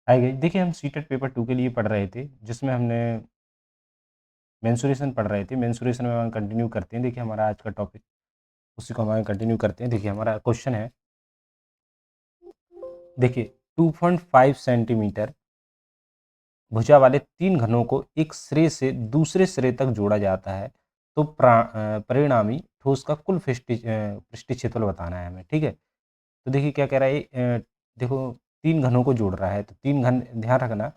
Hi guys, देखिए हम CTET paper 2 के लिए पढ़ रहे थे जिसमें हमने मेंसुरेशन पढ़ रहे थे। मेंसुरेशन में हम कंटिन्यू करते हैं। देखिए हमारा आज का टॉपिक उसी को हम कंटिन्यू करते हैं। देखिए हमारा क्वेश्चन है, देखिए 2.5 सेंटीमीटर भुजा वाले 3 घनों को एक सिरे से दूसरे सिरे तक जोड़ा जाता है तो परिणामी ठोस का कुल पृष्ठीय क्षेत्रफल बताना है हमें। ठीक है, तो देखिए क्या कह रहा है देखो 3 घनों को जोड़ रहा है तो 3 घन, ध्यान रखना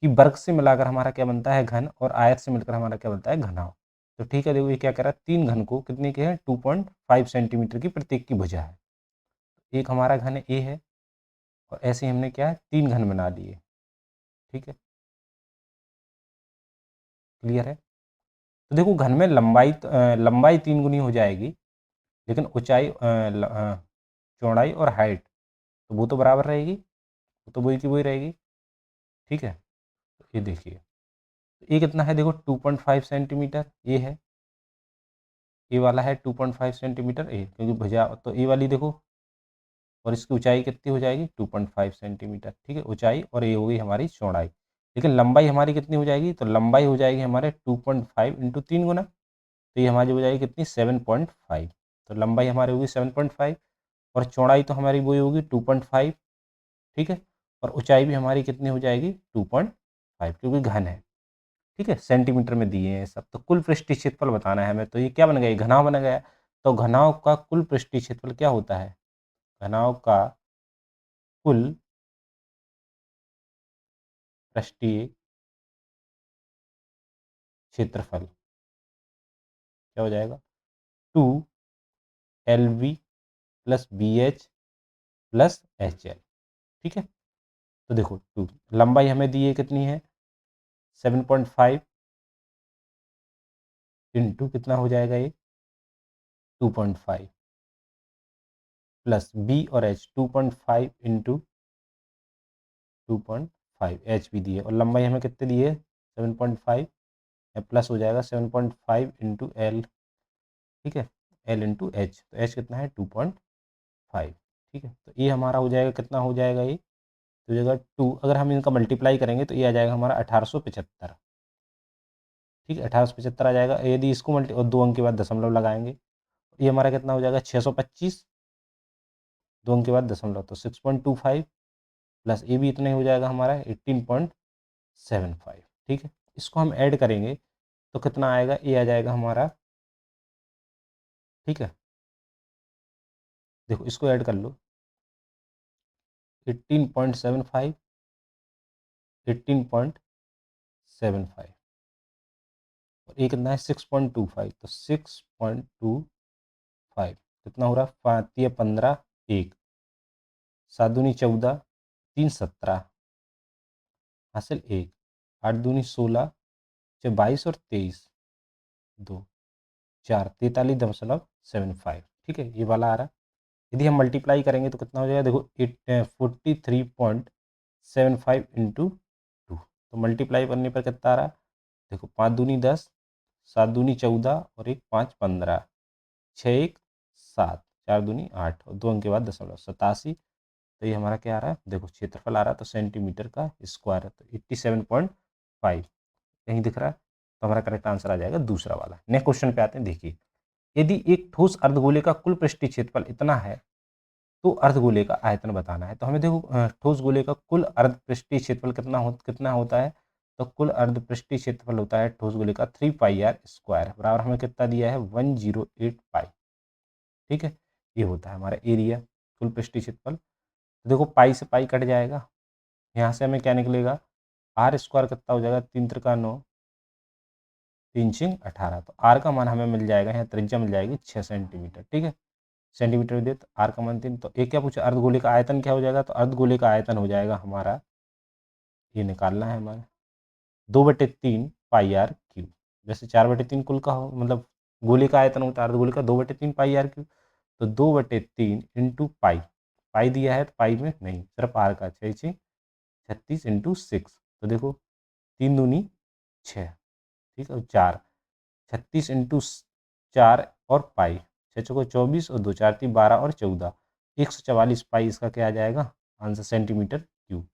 कि वर्ग से मिलाकर हमारा क्या बनता है घन, और आयत से मिलकर हमारा क्या बनता है घनाभ। तो ठीक है, देखो ये क्या कह रहा है, 3 घन को कितने के हैं 2.5 सेंटीमीटर की प्रत्येक की भुजा है। एक हमारा घन ए है और ऐसे ही हमने क्या है 3 घन बना लिए। ठीक है, क्लियर है। तो देखो घन में लंबाई 3 गुनी हो जाएगी, लेकिन ऊंचाई चौड़ाई और हाइट तो वो तो बराबर रहेगी, वो तो वही की वही रहेगी। ठीक है, तो ये देखिए ये कितना है, देखो 2.5 सेंटीमीटर ये है, ए वाला है 2.5 सेंटीमीटर ए, क्योंकि भुजा तो ए वाली देखो, और इसकी ऊंचाई कितनी हो जाएगी 2.5 सेंटीमीटर। ठीक है, ऊंचाई, और ये होगी हमारी चौड़ाई। लेकिन लंबाई हमारी कितनी हो जाएगी, तो लंबाई हो जाएगी हमारे 2.5 इंटू 3 गुना, तो ये हमारी हो जाएगी कितनी 7.5। तो लंबाई हमारी होगी 7.5 और चौड़ाई तो हमारी वही होगी 2.5। ठीक है, और ऊंचाई भी हमारी कितनी हो जाएगी 2.5, क्योंकि घन है। ठीक है, सेंटीमीटर में दिए हैं सब। तो कुल पृष्ठीय क्षेत्रफल बताना है हमें, तो ये क्या बन गया, ये घनाभ बन गया। तो घनाभ का कुल पृष्ठीय क्षेत्रफल क्या होता है, घनाभ का कुल पृष्ठीय क्षेत्रफल क्या हो जाएगा 2 LV plus BH plus HL। ठीक है, तो देखो 2 लंबाई हमें दी है कितनी है 7.5 इंटू कितना हो जाएगा ये 2.5 प्लस B और H 2.5 इंटू 2.5 एच भी दी है, और लंबाई हमें कितने दी है 7.5, प्लस हो जाएगा 7.5 इंटू एल। ठीक है, एल इंटू एच, तो एच कितना है 2.5। ठीक है, तो ये हमारा हो जाएगा, कितना हो जाएगा ये, तो हो जाएगा 2, अगर हम इनका मल्टीप्लाई करेंगे तो ये आ जाएगा हमारा 1875। ठीक है, 1875 आ जाएगा। यदि इसको मल्टी और 2 अंक के बाद दशमलव लगाएंगे, ये हमारा कितना हो जाएगा 625, 2 अंक के बाद दशमलव, तो 6.25 प्लस ये भी इतना ही हो जाएगा हमारा 18.75। ठीक है, इसको हम ऐड करेंगे तो कितना आएगा, ये आ जाएगा हमारा। ठीक है, देखो इसको ऐड कर लो, 18.75, 18.75 और ये कितना है 6.25, तो 6.25 कितना हो रहा, 5 15 1 7 दूनी 14 3 17 हासिल 1 8 दूनी 16 22 और 23 2 4 43.75। ठीक है, ये वाला आ रहा है। यदि हम मल्टीप्लाई करेंगे तो कितना हो जाएगा, देखो 43.75 इंटू 2, तो मल्टीप्लाई करने पर कितना आ रहा है, देखो 5 दूनी 10 7 दूनी 14 और एक 5 15 6 1 7 4 दूनी 8 और 2 अंक के बाद दशमलव 87। तो ये हमारा क्या आ रहा है, देखो क्षेत्रफल आ रहा है तो सेंटीमीटर का स्क्वायर है, तो 87.5 कहीं दिख रहा है, तो हमारा करेक्ट आंसर आ जाएगा दूसरा वाला। नेक्स्ट क्वेश्चन पे आते हैं। देखिए यदि एक ठोस अर्धगोले का कुल पृष्ठीय क्षेत्रफल इतना है तो अर्धगोले का आयतन बताना है। तो हमें देखो ठोस गोले का कुल अर्ध पृष्ठीय क्षेत्रफल कितना होता है, तो कुल अर्ध पृष्ठीय क्षेत्रफल होता है ठोस गोले का 3πr² बराबर हमें कितना दिया है 108 पाई। ठीक है, ये होता है हमारा एरिया, कुल पृष्ठीय क्षेत्रफल। तो देखो पाई से पाई कट जाएगा, यहाँ से हमें क्या निकलेगा r² कितना हो जाएगा 3 त्रिका 9 3 छिंग 18, तो r का मान हमें मिल जाएगा, यहाँ त्रिज्या मिल जाएगी 6 सेंटीमीटर। ठीक है, सेंटीमीटर में दे तो आर का मान 3। तो एक क्या पूछा, अर्धगोले का आयतन क्या हो जाएगा, तो अर्धगोले का आयतन हो जाएगा हमारा, ये निकालना है हमारा 2/3 πr³ जैसे 4/3 कुल का हो, मतलब गोले का आयतन होता है अर्धगोले का 2/3 πr³। तो 2/3 इंटू पाई, पाई दिया है तो पाई में नहीं, सिर्फ आर का 6 6 36 इंटू 6, तो देखो 3 दूनी 6। ठीक है, और 4 36 इंटू 4 और पाई 6 चौको 24 और 2 4 3 12 और 14 144 पाई इसका क्या आ जाएगा आंसर सेंटीमीटर क्यूब।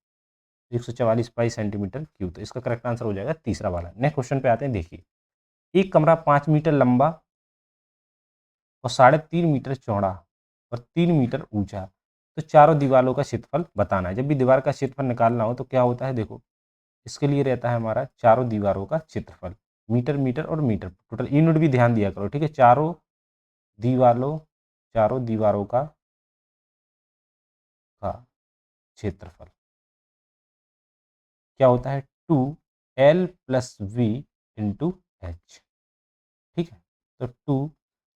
144 पाई सेंटीमीटर क्यूब। तो इसका करेक्ट आंसर हो जाएगा तीसरा वाला। नेक्स्ट क्वेश्चन पे आते हैं, देखिए एक कमरा 5 मीटर लंबा और 3.5 मीटर चौड़ा और 3 मीटर ऊंचा, तो चारों दीवारों का क्षेत्रफल बताना है। जब भी दीवार का क्षेत्रफल निकालना हो तो क्या होता है, देखो इसके लिए रहता है हमारा चारों दीवारों का क्षेत्रफल, मीटर मीटर और मीटर, टोटल यूनिट भी ध्यान दिया करो, ठीक है। दीवारों चारों दीवारों का क्षेत्रफल क्या होता है, 2L+V इंटू एच, ठीक है। तो 2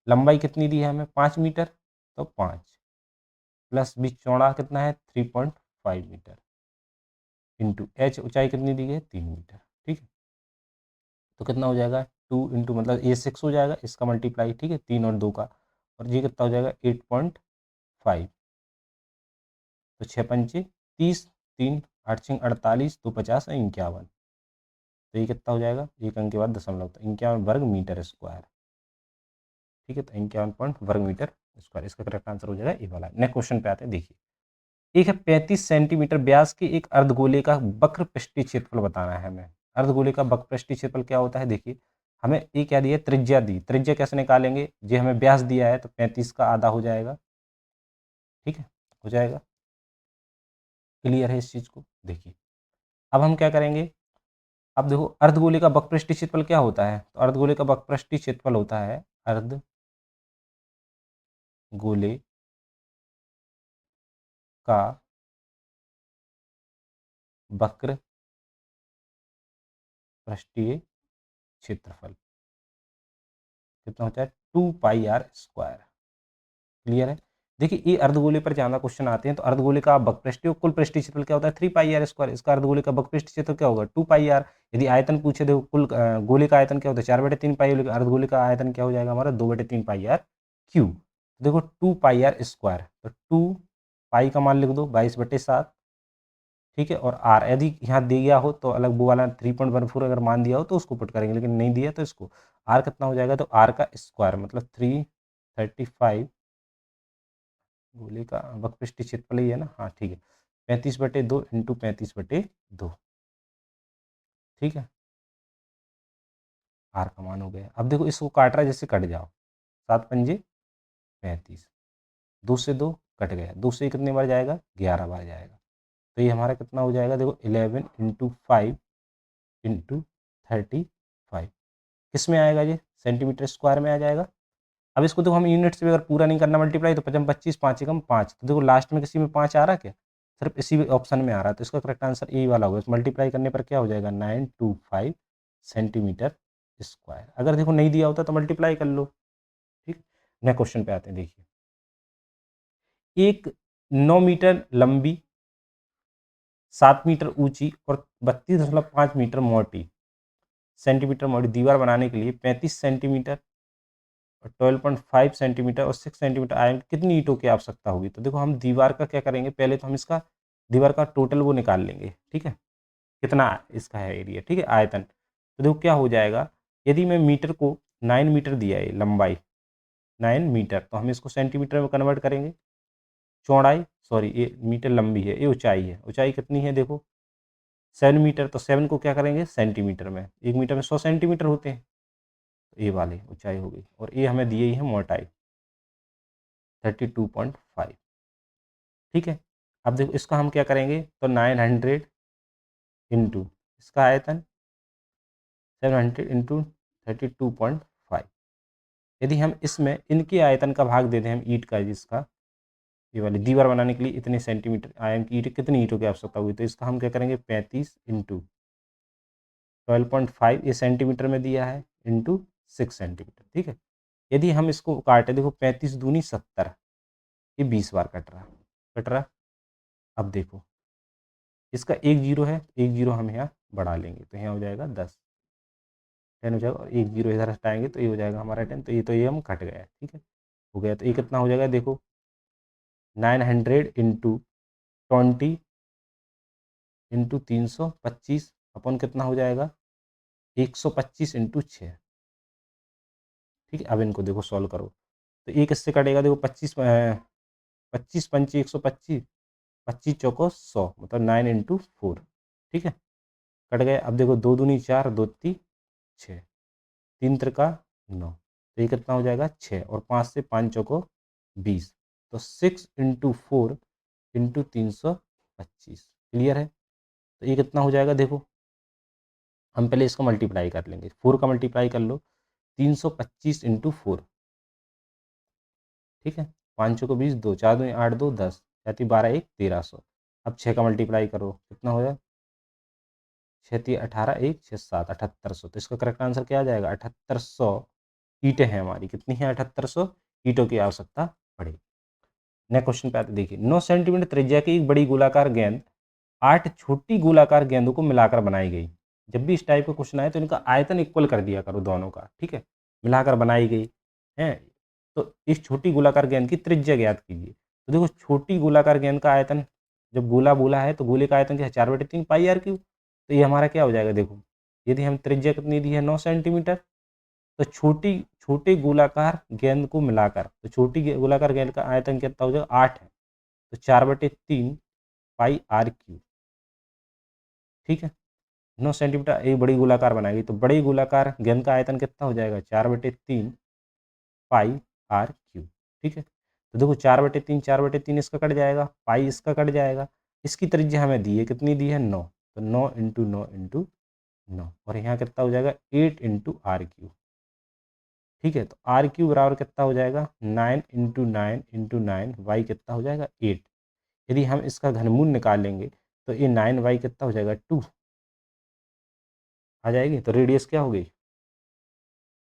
लंबाई कितनी दी है हमें, 5 मीटर, तो 5 प्लस बी चौड़ा कितना है 3.5 मीटर इंटू एच ऊंचाई कितनी दी है 3 मीटर, ठीक है। तो कितना हो जाएगा 2 इंटू मतलब ये 6 हो जाएगा, इसका मल्टीप्लाई, ठीक है, 3 और 2 का, और ये कितना हो जाएगा 8.5, तो 6 पंचे 30, 3 8 6 48, 2 50 और 51, तो ये कितना हो जाएगा, एक अंक के बाद दशमलव, तो 51 वर्ग मीटर स्क्वायर, ठीक है। तो 51 पॉइंट वर्ग मीटर स्क्वायर, इसका करेक्ट आंसर हो जाएगा ये वाला। नेक्स्ट क्वेश्चन पे आते हैं, देखिए एक है 35 सेंटीमीटर व्यास के एक अर्धगोले का वक्र पृष्ठीय क्षेत्रफल बताना है हमें। अर्धगोले का वक्र पृष्ठीय क्षेत्रफल क्या होता है, देखिए हमें ये क्या दिया, त्रिज्या दी, त्रिज्या कैसे निकालेंगे, ये हमें व्यास दिया है तो 35 का आधा हो जाएगा, ठीक है, हो जाएगा। क्लियर है इस चीज को, देखिए अब हम क्या करेंगे, अब देखो अर्धगोले का वक्र पृष्ठीय क्षेत्रफल क्या होता है, तो अर्धगोले का वक्र पृष्ठीय क्षेत्रफल होता है अर्धगोले का वक्र पृष्ठीय क्षेत्रफल कितना होता है 2πr²। क्लियर है। देखिए ये अर्धगोले पर ज्यादा क्वेश्चन आते हैं, तो अर्धगोले का बकपृष्ठीय कुल पृष्ठीय क्षेत्रफल क्या होता है 3πr²। इसका अर्धगोले का बकपृष्ठीय क्षेत्रफल क्या होगा 2πr। यदि आयतन पूछे देखो कुल गोले का आयतन क्या होता है 4/3 पाई, लेकिन अर्धगोले का आयतन क्या हो जाएगा हमारा 2/3πr³। देखो 2πr², तो 2 पाई का मान लिख दो 22/7, ठीक है। और आर यदि यहाँ दिया हो तो अलग वो वाला 3.14 अगर मान दिया हो तो उसको पुट करेंगे, लेकिन नहीं दिया तो इसको आर कितना हो जाएगा, तो आर का स्क्वायर मतलब 335, गोले का वक्रपृष्ठीय क्षेत्रफल ही है ना, हाँ ठीक है, 35/2 इंटू 35/2, ठीक है, आर का मान हो गया। अब देखो इसको काट रहा है, जैसे कट जाओ, 7×5 = 35, 2 से 2 कट गया, 2 से कितने बार जाएगा 11 बार जाएगा, तो ये हमारा कितना हो जाएगा, देखो 11 इंटू 5 इंटू 35, किस में आएगा ये सेंटीमीटर स्क्वायर में आ जाएगा। अब इसको देखो हम यूनिट से भी अगर पूरा नहीं करना मल्टीप्लाई, तो 5 25 5 एकम 5, तो देखो लास्ट में किसी में 5 आ रहा है क्या, सिर्फ इसी ऑप्शन में आ रहा है, तो इसका करेक्ट आंसर यही वाला होगा। मल्टीप्लाई करने पर क्या हो जाएगा 925 सेंटीमीटर स्क्वायर। अगर देखो नहीं दिया होता तो मल्टीप्लाई कर लो, ठीक। नेक्स्ट क्वेश्चन पे आते हैं, देखिए एक 9 मीटर लंबी 7 मीटर ऊंची और 32.5 मीटर मोटी सेंटीमीटर मोटी दीवार बनाने के लिए 35 सेंटीमीटर और 12.5 सेंटीमीटर और 6 सेंटीमीटर आयरन कितनी ईंटों की आवश्यकता होगी। तो देखो हम दीवार का क्या करेंगे, पहले तो हम इसका दीवार का टोटल वो निकाल लेंगे, ठीक है, कितना इसका है एरिया, ठीक है, आयतन। तो देखो क्या हो जाएगा, यदि मैं मीटर को 9 मीटर दिया है लंबाई 9 मीटर, तो हम इसको सेंटीमीटर में कन्वर्ट करेंगे, चौड़ाई सॉरी ये मीटर लंबी है, ये ऊंचाई है, ऊंचाई कितनी है देखो 7 मीटर, तो 7 को क्या करेंगे सेंटीमीटर में, 1 मीटर में 100 सेंटीमीटर होते हैं, तो ये वाली ऊंचाई हो गई, और ये हमें दिए ही है मोटाई 32.5, ठीक है। अब देखो इसका हम क्या करेंगे, तो 900 इंटू इसका आयतन 700 इंटू 32.5, यदि हम इसमें इनके आयतन का भाग दे दें हम ईंट का, जिसका ये वाली दीवार बनाने के लिए इतने सेंटीमीटर आयन की ईंट, कितनी ईंटों की आवश्यकता हुई, तो इसका हम क्या करेंगे 35 इंटू 12.5, ये सेंटीमीटर में दिया है, इंटू 6 सेंटीमीटर, ठीक है। यदि हम इसको काटे देखो 35 दूनी 70, ये 20 बार कट रहा। अब देखो इसका एक जीरो है, एक जीरो हम यहाँ बढ़ा लेंगे, तो यहाँ हो जाएगा 10, 10 हो जाएगा, और एक जीरो इधर हटाएंगे तो ये हो जाएगा हमारा 10, तो ये हम कट गया, ठीक है, हो गया। तो ये कितना हो जाएगा देखो 900 इंटू 20 इंटू 325 अपन कितना हो जाएगा 125 इंटू 6, ठीक है। अब इनको देखो सॉल्व करो, तो एक इससे कटेगा देखो 25 25 पंची 125, 25 चौको 100 मतलब 9 इंटू 4, ठीक है, कट गए। अब देखो 2 दूनी 4, 2 ती 6, 3 त्रिका 9, तो ये कितना हो जाएगा 6, और 5 से 5 चौको 20, तो 6 इंटू 4 इंटू 325। क्लियर है? तो ये कितना हो जाएगा देखो, हम पहले इसको मल्टीप्लाई कर लेंगे, 4 का मल्टीप्लाई कर लो, 325 इंटू 4, ठीक है, 5 चौको 20, 2 4 दूनी 8, 2 10, 12 1 1300। अब 6 का मल्टीप्लाई करो, कितना हो जाए, 6 18 1 6 7 7800। तो इसका करेक्ट आंसर क्या आ जाएगा, 7800 ईंटें हैं हमारी। कितनी है, 7800 ईंटों की आवश्यकता पड़ेगी। नेक्स्ट क्वेश्चन पे आते देखिए, 9 सेंटीमीटर त्रिज्या की एक बड़ी गोलाकार गेंद 8 छोटी गोलाकार गेंदों को मिलाकर बनाई गई। जब भी इस टाइप का क्वेश्चन आए तो इनका आयतन इक्वल कर दिया करो दोनों का, ठीक है, मिलाकर बनाई गई है। तो इस छोटी गोलाकार गेंद की त्रिज्या ज्ञात कीजिए। तो देखो छोटी गोलाकार गेंद का आयतन, जब गोला बोला है तो गोले का आयतन क्या है, 4/3 पाई आर क्यूब। तो ये हमारा क्या हो जाएगा देखो, यदि हम त्रिज्या कितनी दी है 9 सेंटीमीटर, तो छोटे गोलाकार गेंद को मिलाकर, तो छोटी गोलाकार गेंद का आयतन कितना हो जाएगा 8 है, तो 4/3 पाई आर क्यूब, ठीक है। 9 सेंटीमीटर एक बड़ी गोलाकार बनाएगी, तो बड़ी गोलाकार गेंद का आयतन कितना हो जाएगा 4/3 पाई आर क्यूब, ठीक है। तो देखो 4/3 इसका कट जाएगा, पाई इसका कट जाएगा, इसकी त्रिज्या हमें दी है, कितनी दी है 9, तो 9 इंटू 9 इंटू 9, और यहाँ कितना हो जाएगा 8 इंटू आर क्यूब, ठीक है। तो आर क्यूब बराबर कितना हो जाएगा 9 इंटू 9 इंटू 9, वाई कितना हो जाएगा 8। यदि हम इसका घनमूल निकालेंगे तो ये 9 वाई कितना हो जाएगा 2 आ जाएगी। तो रेडियस क्या हो गई,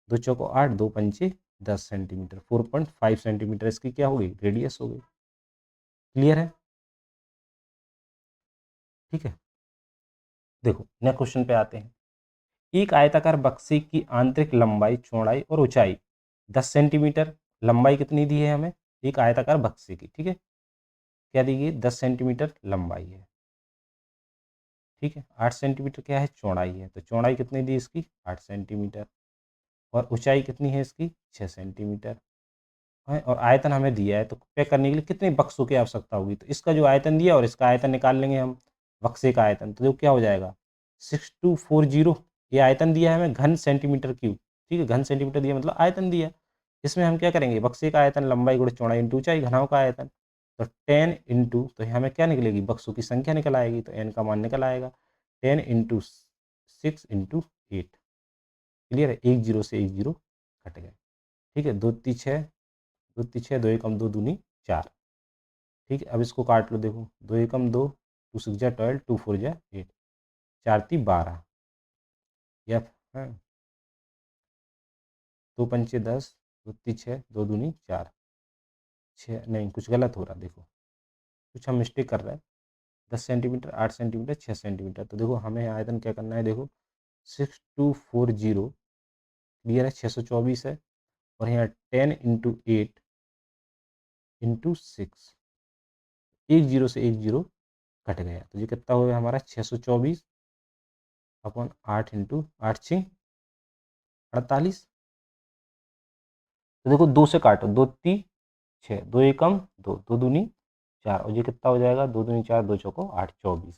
2 चौको 8, 2 पंचे 10 सेंटीमीटर, 4.5 सेंटीमीटर इसकी क्या हो गई, रेडियस हो गई। क्लियर है? ठीक है, देखो नेक्स्ट क्वेश्चन पे आते हैं। एक आयताकार बक्से की आंतरिक लंबाई, चौड़ाई और ऊंचाई 10 सेंटीमीटर, लंबाई कितनी दी है हमें एक आयताकार बक्से की, ठीक है, क्या दी गई 10 सेंटीमीटर लंबाई है, ठीक है, 8 सेंटीमीटर क्या है चौड़ाई है, तो चौड़ाई कितनी दी इसकी 8 सेंटीमीटर, और ऊंचाई कितनी है इसकी 6 सेंटीमीटर है, और आयतन हमें दिया है, तो पे करने के लिए कितने बक्सों की आवश्यकता होगी, तो इसका जो आयतन दिया और इसका आयतन निकाल लेंगे हम, बक्से का आयतन, तो जो क्या हो जाएगा 6240, ये आयतन दिया है हमें घन सेंटीमीटर क्यूब, ठीक है, घन सेंटीमीटर दिया मतलब आयतन दिया। इसमें हम क्या करेंगे, बक्से का आयतन लंबाई गुणा चौड़ाई इंटू ऊंचाई, घनाव का आयतन, तो 10 इंटू, तो हमें क्या निकलेगी बक्सों की संख्या निकल आएगी, तो एन का मान निकल आएगा 10 इंटू 6 इंटू 8। क्लियर है, एक जीरो से एक जीरो कट गए, ठीक है, 2 × 6 2 × 6 2 एकम 2 दूनी 4, ठीक है। अब इसको काट लो, देखो 2 एकम 2, 2 6 जा 12, 2 4 जा 8, 4 × 3 = 12, या हाँ 2 पंचे 10, 2 × 6 2 दूनी 4, 6 नहीं कुछ गलत हो रहा, देखो कुछ हम मिस्टेक कर रहे हैं, 10 सेंटीमीटर 8 सेंटीमीटर 6 सेंटीमीटर, तो देखो हमें आयतन क्या करना है, देखो 6240, क्लियर है, 624 है, और यहाँ 10 इंटू 8 इंटू 6, एक जीरो से एक जीरो कट गया, तो ये कितना हो गया हमारा 624 अपॉन 8 इंटू 8 6 48। तो देखो 2 से काटो, 2 × 6 2 एकम 2, 2 दूनी 4, और ये कितना हो जाएगा 2 दूनी 4 2 चौको 8 24,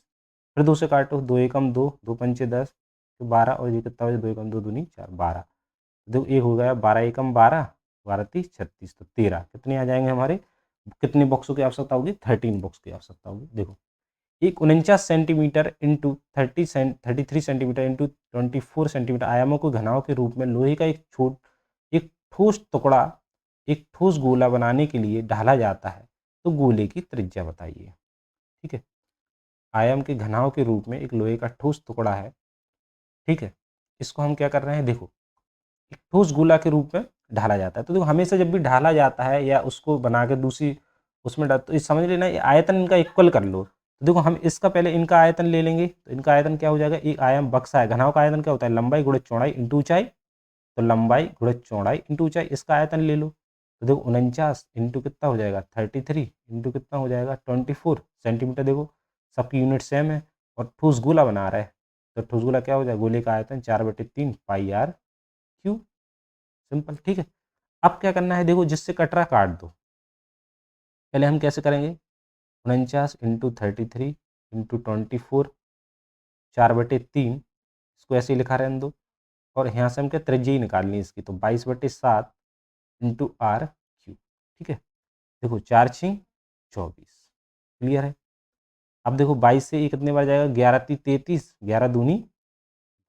फिर 2 से काटो, 2 एकम 2, 2 पंचे 10, तो 12, और ये कितना हो जाएगा 2 एकम 2 दूनी 4 12, देखो एक हो गया 12 एकम 12, 12 30 36, तो 13, कितने आ जाएंगे हमारे, कितने बॉक्सों की आवश्यकता होगी 13 बॉक्स की आवश्यकता होगी। देखो एक 49 centimetre into 33 centimetre into 24 centimetre आयामों को घनाव के रूप में लोहे का एक ठोस टुकड़ा एक ठोस गोला बनाने के लिए ढाला जाता है, तो गोले की त्रिज्या बताइए, ठीक है। आयाम के घनाव के रूप में एक लोहे का ठोस टुकड़ा है, ठीक है, इसको हम क्या कर रहे हैं, देखो एक ठोस गोला के रूप में ढाला जाता है, तो देखो हमेशा जब भी ढाला जाता है या उसको बना के दूसरी उसमें डाल, तो ये समझ लेना ये आयतन इनका इक्वल कर लो। तो देखो हम इसका पहले इनका आयतन ले लेंगे, तो इनका आयतन क्या हो जाएगा, एक आयाम बक्सा है, घनाव का आयतन क्या होता है लंबाई गुणा चौड़ाई इंटू ऊंचाई, तो लंबाई गुणा चौड़ाई इंटू ऊंचाई, इसका आयतन ले लो, तो देखो 49 इंटू कितना हो जाएगा 33 इंटू कितना हो जाएगा 24 सेंटीमीटर, देखो सबकी यूनिट सेम है, और ठोस गोला बना रहा है, तो ठोस गोला क्या हो जाएगा, गोले का आयतन 4/3 पाई आर क्यूब, सिंपल, ठीक है। अब क्या करना है, देखो जिससे कटरा काट दो, पहले हम कैसे करेंगे, 49 इंटू 33 इंटू 24 4/3, इसको ऐसे ही लिखा रहने दो। और यहाँ से हम क्या त्रिज्या ही निकालनी है इसकी, तो 22/7 इंटू आर क्यूब। ठीक है, देखो 4×6 24। क्लियर है। अब देखो 22 से ये कितने बार जाएगा, 11×3 = 33, 11×2 =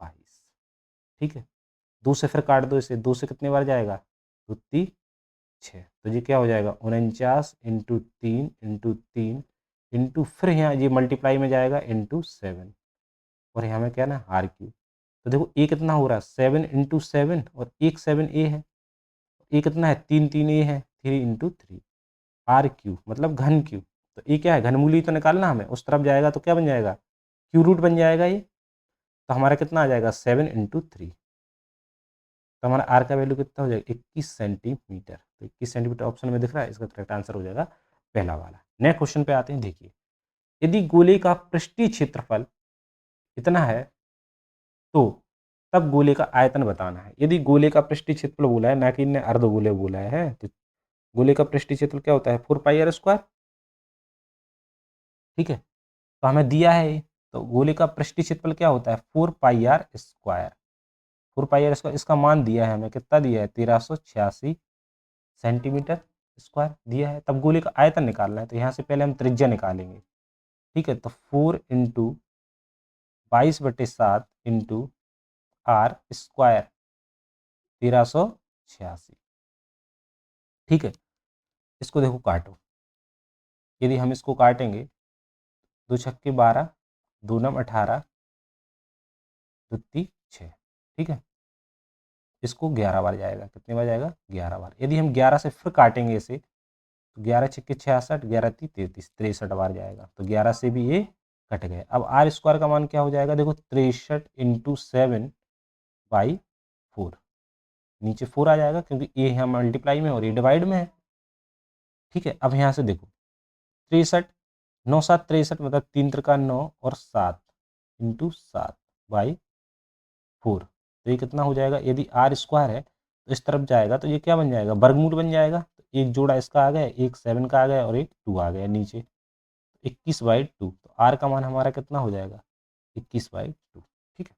22। ठीक है, 2 से फिर काट दो इसे, 2 से कितने बार जाएगा, 2×3 = 6। तो ये क्या हो जाएगा, 49 इंटू 3 इंटू 3 इंटू फिर यहाँ ये मल्टीप्लाई में जाएगा इंटू 7, और यहाँ में क्या ना आर क्यूब। तो देखो ए कितना हो रहा है, 7 इंटू 7, और एक 7 ए है, ए कितना है, 3 3 ए है, 3 इंटू 3 आर क्यूब, मतलब घन क्यूब। तो ये क्या है, घनमूली तो निकालना हमें, उस तरफ जाएगा तो क्या बन जाएगा, क्यू रूट बन जाएगा ये। तो हमारा कितना आ जाएगा, 7 इंटू 3। तो हमारा आर का वैल्यू कितना हो जाएगा, 21 सेंटीमीटर। तो 21 सेंटीमीटर ऑप्शन में दिख रहा है, इसका करेक्ट आंसर हो जाएगा पहला वाला। नेक्स्ट क्वेश्चन पे आते हैं। देखिए, यदि गोले का पृष्ठीय क्षेत्रफल इतना है तो तब गोले का आयतन बताना है। यदि गोले का पृष्ठीय क्षेत्रफल बोला है, ना कि इन्हें अर्धगोले बोला है, तो गोले का पृष्ठीय क्षेत्रफल क्या होता है, 4πr²। ठीक है, तो हमें दिया है ये, तो गोले का पृष्ठीय क्षेत्रफल क्या होता है, 4πr²। 4πr², इसका मान दिया है हमें, कितना दिया है, 1386 सेंटीमीटर स्क्वायर दिया है। तब गोले का आयतन निकालना है, तो यहाँ से पहले हम त्रिज्या निकालेंगे। ठीक है, तो 4 इंटू 22/7 इंटू आर स्क्वायर 1386। ठीक है, इसको देखो काटो, यदि हम इसको काटेंगे, 2 छक्के 12, 2 नम 18, 2 तीन 6। ठीक है, इसको 11 बार जाएगा, कितने बार जाएगा, 11 बार। यदि हम 11 से फिर काटेंगे इसे, तो 11 छक्के 66, 11 तीन 33, 63 बार जाएगा। तो 11 से भी ये कट गए। अब आर स्क्वायर का मान क्या हो जाएगा, देखो 63 इंटू 7/4, नीचे 4 आ जाएगा क्योंकि ये यहाँ मल्टीप्लाई में और ये डिवाइड में है। ठीक है, अब यहाँ से देखो 63, 9 7 63, मतलब 3 त्रिका 9 और 7 इंटू 7/4। तो ये कितना हो जाएगा, यदि आर स्क्वायर है तो इस तरफ जाएगा तो ये क्या बन जाएगा, वर्गमूल बन जाएगा। तो एक जोड़ा इसका आ गया, एक 7 का आ गया और एक 2 आ गया नीचे, 21/2। तो आर का मान हमारा कितना हो जाएगा, 21/2। ठीक है,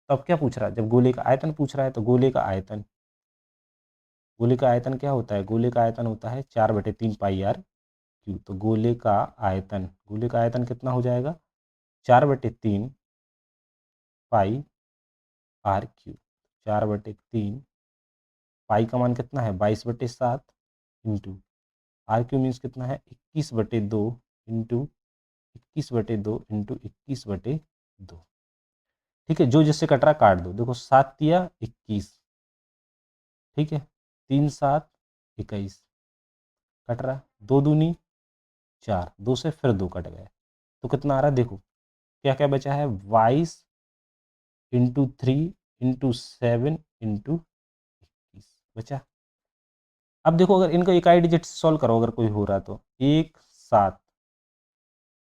तो अब क्या पूछ रहा है, जब गोले का आयतन पूछ रहा है, तो गोले का आयतन क्या होता है, गोले का आयतन होता है 4/3πr²। तो गोले का आयतन कितना हो जाएगा, 4/3πr²। 4/3, पाई का मान कितना है, 22/7 इंटू आर क्यू मीन्स कितना है, 21/2 इंटू 21/2 इंटू 21/2। ठीक है, जो जिससे कट रहा काट दो। देखो 7 तिया 21, ठीक है, 3 7 21 कट रहा, 2 दूनी 4, 2 से फिर 2 कट गए, तो कितना आ रहा है, देखो क्या क्या बचा है, 22 इंटू 3 इंटू 7 इंटू 21 बचा। अब देखो अगर इनको इकाई डिजिट से सॉल्व करो, अगर कोई हो रहा तो 1 7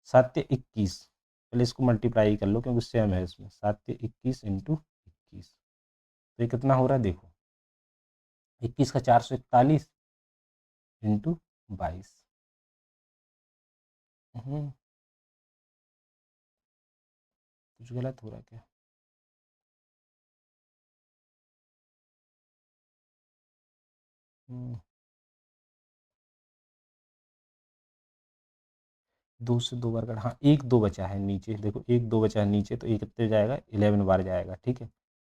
7 21, पहले इसको मल्टीप्लाई कर लो क्योंकि सेम है इसमें, 7 21 इंटू 21। तो ये कितना हो रहा है, देखो 21 का 441 इंटू 22। कुछ गलत हो रहा है क्या, दो से 2 बार कट, हाँ एक 2 बचा है नीचे, देखो एक 2 बचा है नीचे, तो ये कितने जाएगा, 11 बार जाएगा। ठीक है,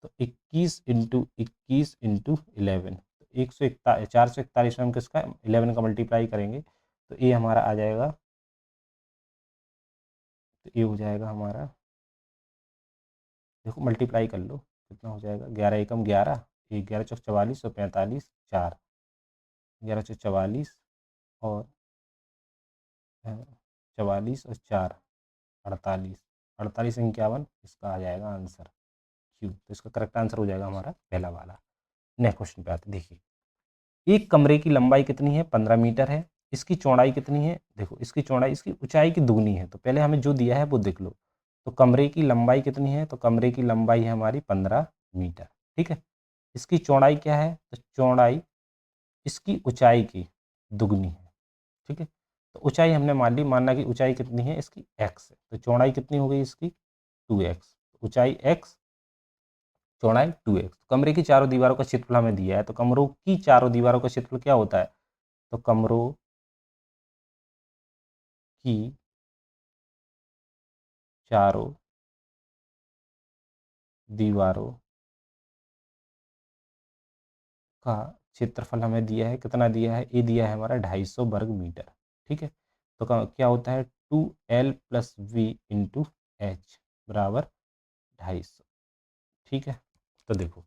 तो 21 इंटू 21 इंटू 11, तो 441 में हम किसका 11 का मल्टीप्लाई करेंगे, तो ये हमारा आ जाएगा, तो ये हो जाएगा हमारा, देखो मल्टीप्लाई कर लो कितना हो जाएगा, 11 एकम 11, 11 चौक 44 और 45 4, 11 चौक 44 और 44 और 4 48, 48 51, इसका आ जाएगा आंसर क्यू। तो इसका करेक्ट आंसर हो जाएगा हमारा पहला वाला। नेक्स्ट क्वेश्चन पे आते हैं। देखिए, एक कमरे की लंबाई कितनी है, 15 मीटर है। इसकी चौड़ाई कितनी है, देखो इसकी चौड़ाई इसकी ऊंचाई की दुगनी है। तो पहले हमें जो दिया है वो देख लो। तो कमरे की लंबाई कितनी है, तो कमरे की लंबाई है हमारी 15 मीटर। ठीक है, इसकी चौड़ाई क्या है, तो चौड़ाई इसकी ऊंचाई की दुगनी है। ठीक है, तो ऊंचाई हमने मान ली, मानना कि ऊंचाई कितनी है इसकी x है, तो चौड़ाई कितनी हो गई इसकी 2x। ऊंचाई x, चौड़ाई 2x। कमरे की चारों दीवारों का क्षेत्रफल हमें दिया है, तो कमरों की चारों दीवारों का क्षेत्रफल क्या होता है? तो कमरों की चारों दीवारों का क्षेत्रफल हमें दिया है, कितना दिया है? ये दिया है हमारा 250 वर्ग मीटर। ठीक है, तो क्या होता है? 2L+V इंटू एच बराबर 250। ठीक है, तो देखो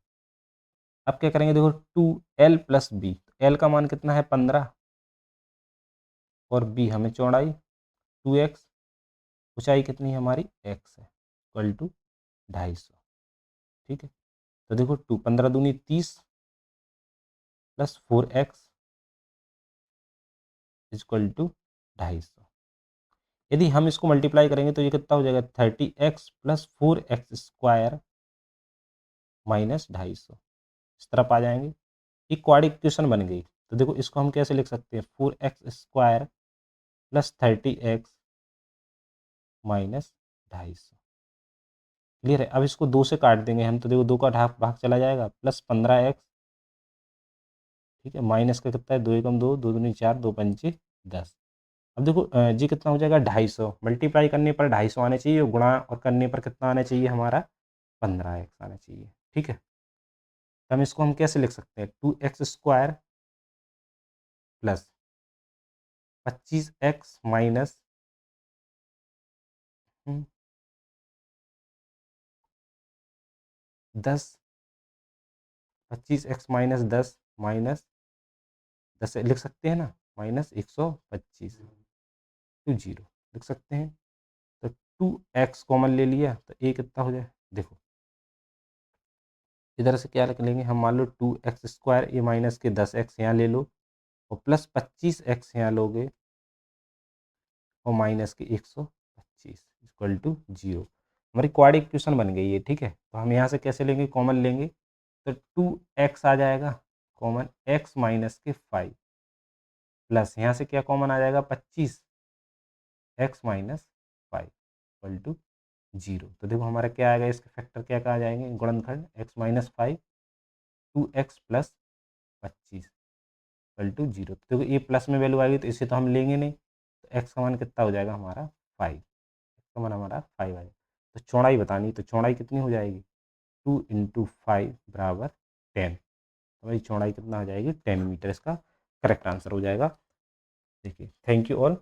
अब क्या करेंगे, देखो 2L+B, L का मान कितना है? 15, और B हमें चौड़ाई 2x, ऊंचाई कितनी है हमारी? x है, इक्वल टू 250। ठीक है, तो देखो 15 दूनी 30 प्लस 4x इक्वल टू 250। यदि हम इसको मल्टीप्लाई करेंगे तो ये कितना हो जाएगा? 30x प्लस 4x² माइनस 250, इस तरफ आ जाएंगे। एक क्वाड्रेटिक इक्वेशन बन गई। तो देखो इसको हम कैसे लिख सकते हैं? 4x² plus 30x minus 250। Clear है? अब इसको 2 से काट देंगे हम, तो देखो 2 का भाग चला जाएगा, प्लस 15x। ठीक है, माइनस का कितना है? 2 एकम 2, 2 दूनी 4, 2 पंचे 10। अब देखो जी कितना हो जाएगा? 250। मल्टीप्लाई करने पर 250 आने चाहिए, और गुणा और करने पर कितना आना चाहिए हमारा? 15x आना चाहिए। ठीक है, तो हम इसको हम कैसे लिख सकते हैं? 2x² plus 25x minus 10, 25x minus 10 minus 10 लिख सकते हैं ना, माइनस 125 टू 0 लिख सकते हैं। तो 2x कॉमन ले लिया, तो a कितना हो जाए? देखो इधर से क्या लिख लेंगे हम? मान लो 2x², ये माइनस के 10x यहाँ ले लो, और प्लस 25x यहाँ लोगे, और माइनस के 125 इक्वल टू 0। हमारी क्वाड्रेटिक इक्वेशन बन गई है। ठीक है, तो हम यहाँ से कैसे लेंगे? कॉमन लेंगे, तो 2x आ जाएगा कॉमन, x माइनस के 5 प्लस यहाँ से क्या कॉमन आ जाएगा? 25 x माइनस 5 इक्वल टू 0। तो देखो हमारा क्या आएगा? इसके फैक्टर क्या आ जाएंगे? गुणनखंड x minus 5, 2x plus 25 equal to 0। तो देखो ये प्लस में वैल्यू आएगी, तो इसे तो हम लेंगे नहीं, तो x का मान कितना हो जाएगा हमारा? 5। x का मान हमारा 5 आएगा। तो चौड़ाई बतानी, तो चौड़ाई कितनी हो जाएगी? 2 इंटू 5 बराबर 10। तो भाई चौड़ाई कितना हो जाएगी? 10 मीटर। इसका करेक्ट आंसर हो जाएगा। देखिए, थैंक यू ऑल।